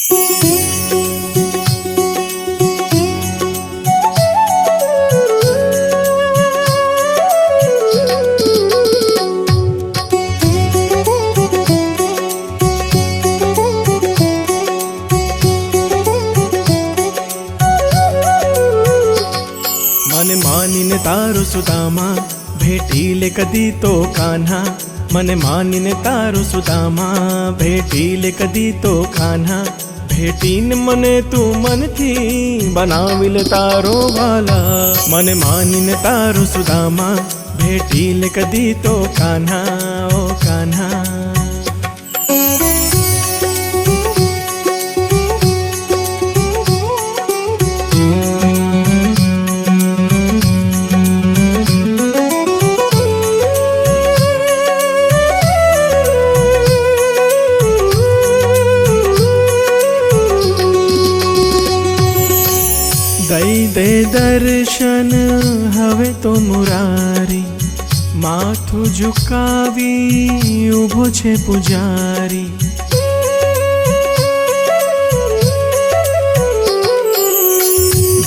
मन मानिने तारो सुदामा भेटीले कदी तो कान्हा। मन मानिने तारो सुदामा भेटीले कदी तो कान्हा। भेटीन मने तू मन थी बनाविल तारो वाला। मन मानिने तारो सुदामा भेटीले कदी तो कान्हा ओ कान्हा। दई दे दर्शन हवे तो मुरारी। माथु झुकावी उभो छे पुजारी।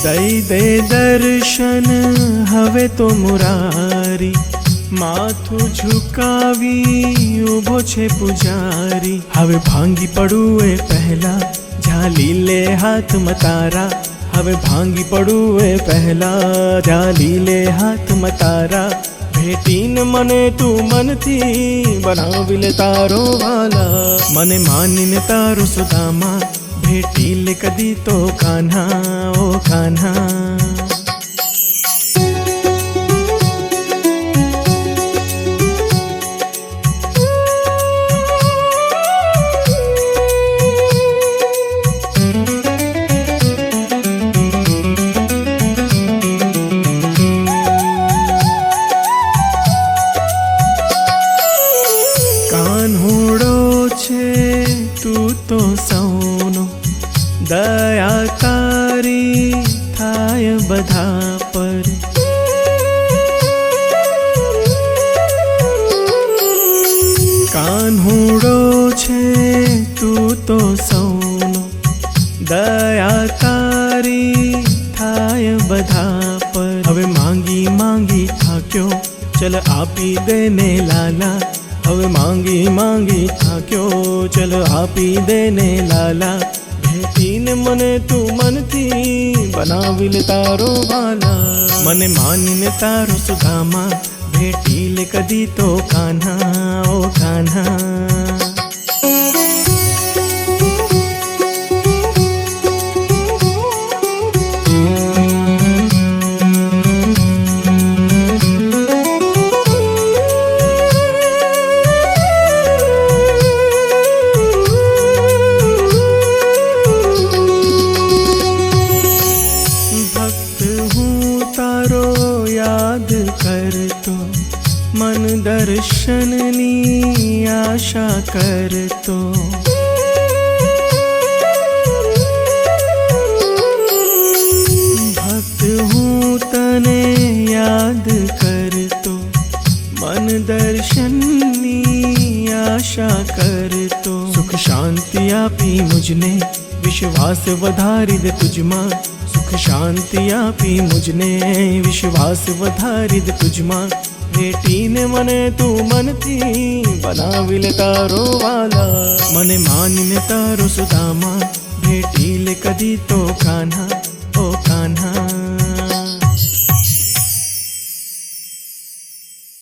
दई दे दर्शन हवे तो मुरारी। माथु झुकावी उभो छे पुजारी। हवे भांगी पड़ुए पहला झाली ले हाथ मतारा। हवे भांगी पड़ुए पहला झाली ले हाथ मतारा। भेटीन मने तू मन थी बनाविल तारो वाला। मने मानिने तारो सुदामा भेटीले कदी तो कान्हा ओ कान्हा। तू तो सौनो दया तारी थाय बधा पर। कान्होड़ो छे तू तो सौनो दया तारी थाय बधा पर। हवे मांगी मांगी थाक्यो चल आपी देने लाला। हवे मांगी मांगी थाक्यो चल आपी देने लाला। भेटीन मने तू मन थी बनाविल तारो वाला। मने मानिने तारो सुदामा भेटीले कदी तो कान्हा ओ कान्हा। याद कर तो मन दर्शननी आशा कर तो। भक्त हूँ तने याद कर तो मन दर्शननी आशा कर तो। सुख शांति आपी मुझने विश्वास वधारी दे तुझमा। सुख शांति आपी मुझने विश्वास वधारी दे तुझमा। भेटीन मने तू मन थी बनाविल तारो वाला। मने मानिने तारो सुदामा भेटीले कदी तो कान्हा।